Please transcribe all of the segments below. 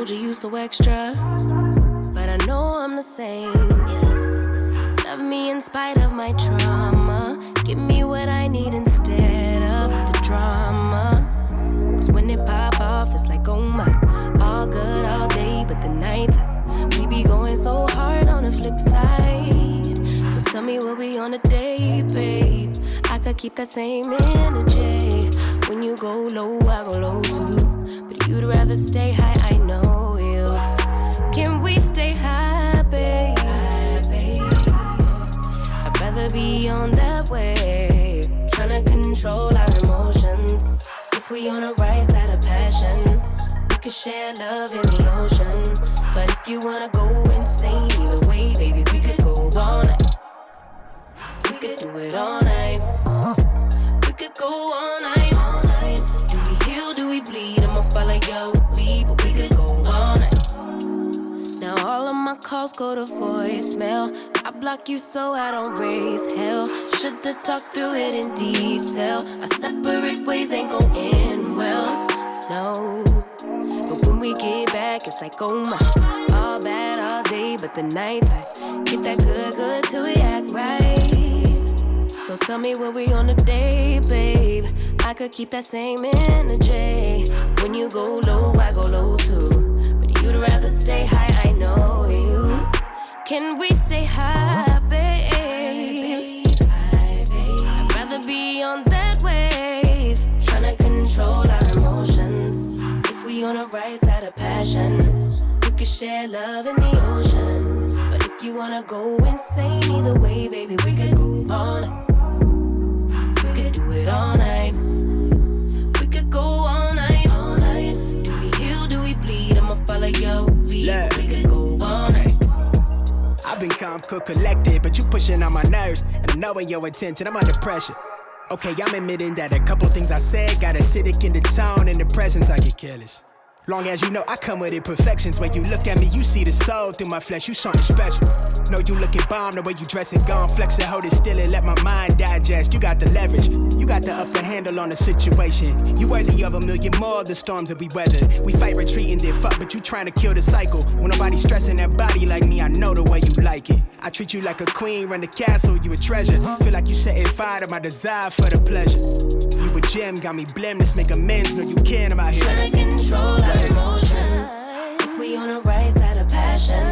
Told you you so extra, but I know I'm the same, yeah. Love me in spite of my trauma. Give me what I need instead of the drama. Cause when it pop off, it's like, oh my. All good all day, but the night we be going so hard on the flip side. So tell me what we on a day, babe. I could keep that same energy. When you go low, I go low too. But you'd rather stay high, I know you. Can we stay high, babe? I'd rather be on that wave. Tryna control our emotions. If we on the right side of passion, we could share love in the ocean. But if you wanna go insane either way, baby, we could go all night. We could do it all night. We could go all night, all night. Do we heal, do we bleed? I'ma follow your lead, but we could go all night. Now all of my calls go to voicemail. I block you so I don't raise hell. Should've talked through it in detail. Our separate ways ain't gon' end well, no. But when we get back, it's like, oh my. All bad all day, but the night I get that good till we act right. So tell me what we on today, babe. I could keep that same energy. When you go low, I go low too. You'd rather stay high, I know you. Can we stay high, babe? I'd rather be on that wave. Tryna control our emotions. If we on the right side of passion, we could share love in the ocean. But if you wanna go insane either way, baby, we could go all night. We could do it all night. We could go all night, all night. Do we heal, do we bleed? I'ma follow your lead. We could go all night. I've been calm, cool, collected, but you pushing on my nerves. And I knowing your intention, I'm under pressure. Okay, I'm admitting that a couple things I said got acidic in the tone. In the presence, I get careless. Long as you know I come with imperfections. When you look at me, you see the soul through my flesh. You something special. Know you looking bomb, the way you dress it, gone flex it, hold it still and let my mind digest. You got the leverage, you got the upper handle on the situation. You worthy of a million more of the storms that we weathered. We fight retreating, then fuck, but you trying to kill the cycle. When nobody stressing that body like me, I know the way you like it. I treat you like a queen, run the castle, you a treasure. Feel like you setting fire to my desire for the pleasure. You a gem, got me blim, let's make amends. Know you can, I'm out here trying to control our emotions. If we on the right side of passion,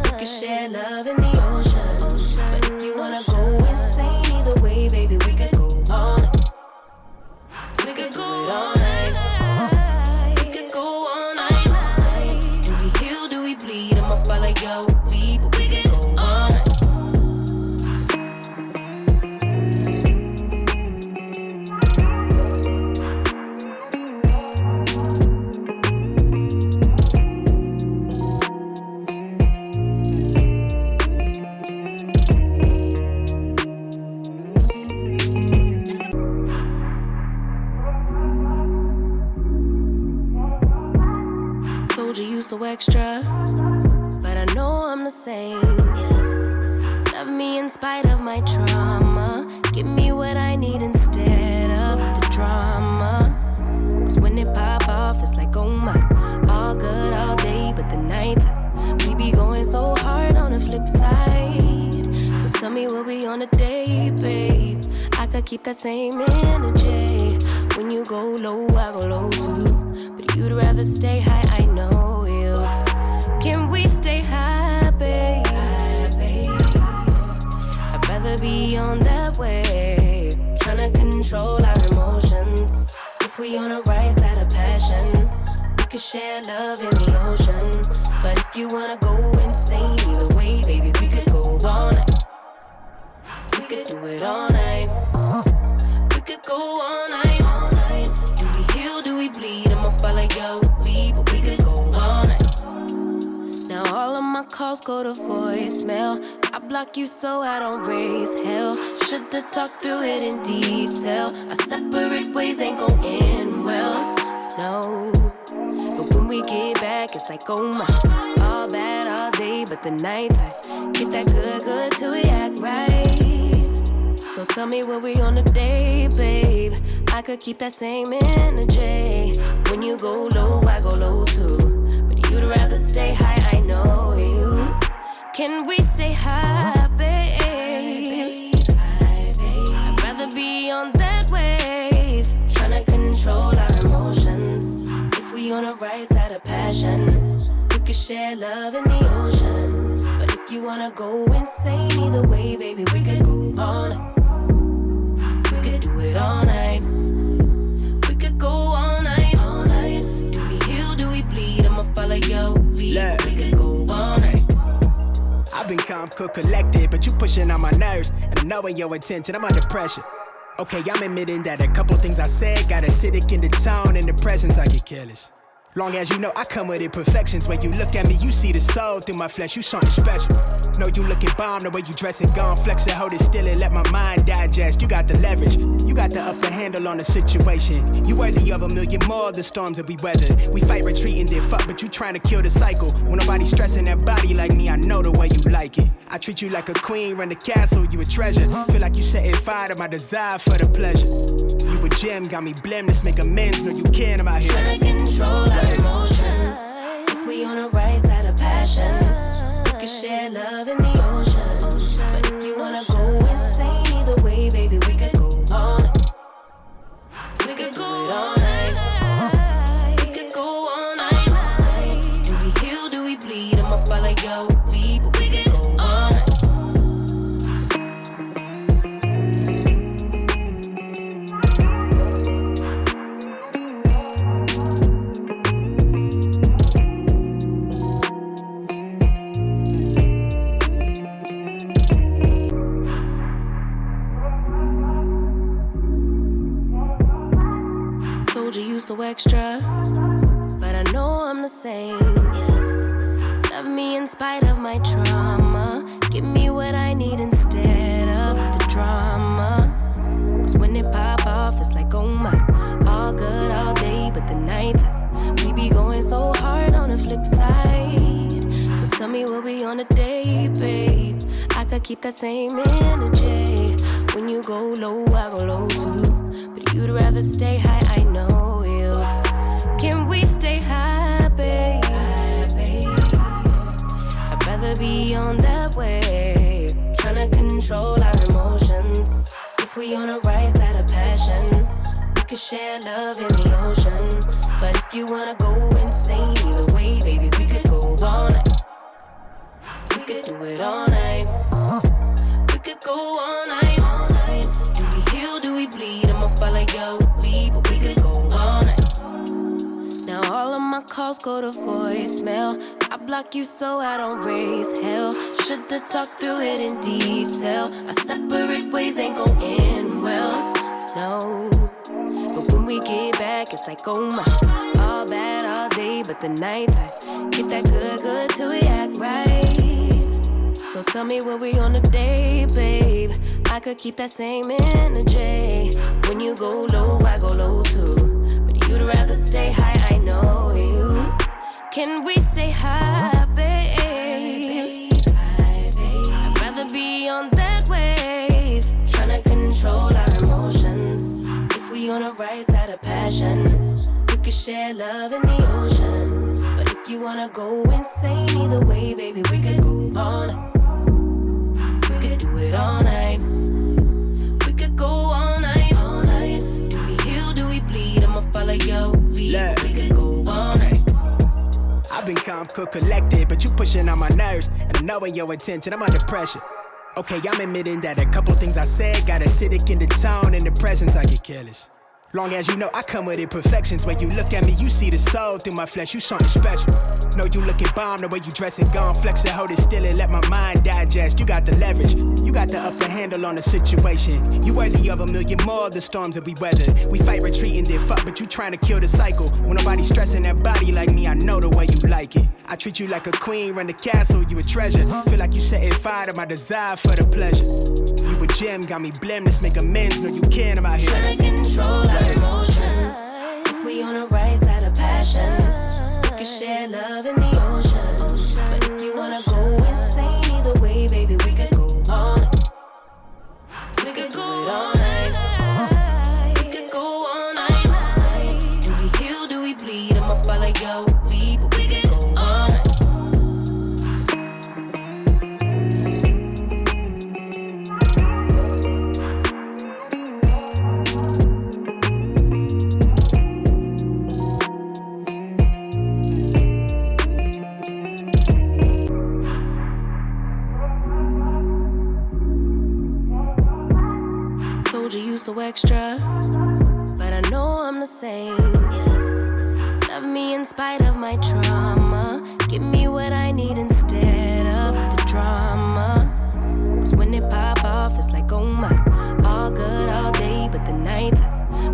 we can share love in the ocean. But if you wanna go insane either way, baby, we could go all night. We could go all night. We could go all night. Do we heal, do we bleed? I'ma follow your lead, but we could go all night. So extra, but I know I'm the same, yeah. Love me in spite of my trauma. Give me what I need instead of the drama. Cause when it pop off, it's like, oh my. All good all day, but the night we be going so hard on the flip side. So tell me what we on a day, babe. I could keep that same energy. When you go low, I go low too. But you'd rather stay high, I know. Can we stay high, babe? I'd rather be on that wave. Tryna control our emotions. If we on the right side of passion, we could share love in the ocean. But if you wanna go insane either way, baby, we could go all night. We could do it all night. We could go all night, all night. Do we heal, do we bleed? I'ma follow your lead, but we could go all night. Now all of my calls go to voicemail. I block you so I don't raise hell. Should've talked through it in detail. Our separate ways ain't gon' end well, no. But when we get back, it's like, oh my. All bad all day, but the night I get that good till we act right. So tell me what we on today, babe. I could keep that same energy. When you go low, I go low too. you'd rather stay high, I know you. Can we stay high, babe? I'd rather be on that wave, tryna control our emotions. If we on the right side of passion, we could share love in the ocean. But if you wanna go insane either way, baby, we could go on. We could do it all night. We could go all night, all night. Do we heal, do we bleed? I'ma follow your lead. We could go all night. I've been calm, cool, collected, but you pushing on my nerves. And knowing your intention, I'm under pressure. Okay, I'm admitting that a couple things I said got acidic in the tone. In the presence, I get careless. Long as you know I come with imperfections. When you look at me, you see the soul through my flesh. You something special. Know you looking bomb, the way you dressing, gone flex it, hold it still and let my mind digest. You got the leverage, you got the upper handle on the situation. You worthy of a million more of the storms that we weathered. We fight retreating, then fuck, but you trying to kill the cycle. When nobody stressing that body like me, I know the way you like it. I treat you like a queen, run the castle, you a treasure. Feel like you setting fire to my desire for the pleasure. You a gem, got me blim, let's make amends. Know you can, I'm out here tryna control our emotions. If we on the right side of passion, we can share love in the ocean. But if you wanna go insane either way, baby, we could go on. We could go all night. We could go all night. Do we heal, do we bleed? I'ma follow your lead, but we could go all night. So extra, but I know I'm the same, yeah. Love me in spite of my trauma. Give me what I need instead of the drama. Cause when it pop off, it's like, oh my. All good all day, but the night we be going so hard on the flip side. So tell me what we on a day, babe. I could keep that same energy. When you go low, I go low too. But you'd rather stay high, I know. Can we stay high, babe? I'd rather be on that wave, tryna control our emotions. If we on the right side of passion, we could share love in the ocean. But if you wanna go insane either way, baby, we could go all night. We could do it all night. We could go all night, all night. Do we heal, do we bleed? I'ma follow your lead, but we could go all night. Now all of my calls go to voicemail. I block you so I don't raise hell. Should've talked through it in detail. Our separate ways ain't gon' end well, no. But when we get back, it's like, oh my. All bad all day, but the night I get that good till we act right. So tell me what we on today, babe. I could keep that same energy. When you go low, I go low too. You'd rather stay high, I know you. Can we stay high, babe? I'd rather be on that wave, tryna control our emotions. If we on the right side of passion, we could share love in the ocean. But if you wanna go insane either way, baby, we could go on. We could do it all night. We could go all night, all night. Do we heal, do we bleed? I'ma follow your lead. We could go all night. I've been calm, cool, collected, but you pushing on my nerves. And knowing your intention, I'm under pressure. Okay, I'm admitting that a couple things I said got acidic in the tone. In the presence, I get careless. Long as you know I come with imperfections. When you look at me, you see the soul through my flesh. You something special. Know you looking bomb, the way you dressing, gone flex it, hold it still and let my mind digest. You got the leverage, you got the upper handle on the situation. You worthy of a million more of the storms that we weathered. We fight retreating, then fuck, but you trying to kill the cycle. When nobody stressing that body like me, I know the way you like it. I treat you like a queen, run the castle, you a treasure. Feel like you setting fire to my desire for the pleasure. You a gem, got me blim, let's make amends. Know you can, I'm out here tryna control our emotions. If we on the right side of passion, we can share love in the ocean. But if you wanna go insane either way, baby, we could go all night. We could go all night. We could go all night. Do we heal, do we bleed? I'ma follow your lead, but we could go all night. Love me in spite of my trauma. Give me what I need instead of the drama. Cause when it pop off, it's like, oh my. All good all day, but the night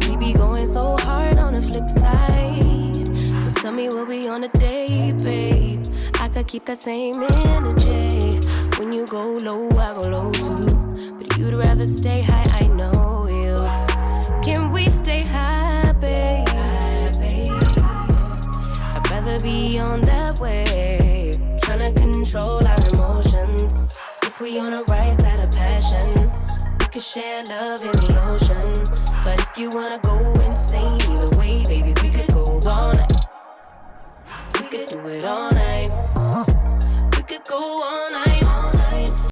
we be going so hard on the flip side. So tell me what we on a day, babe. I could keep that same energy. When you go low, I go low too. But you'd rather stay high, I know you. Can we stay high, babe? I'd rather be on that way. Tryna control our emotions. If we on the right side of passion, we could share love in the ocean. But if you wanna go insane either way, baby, we could go all night. We could do it all night. We could go all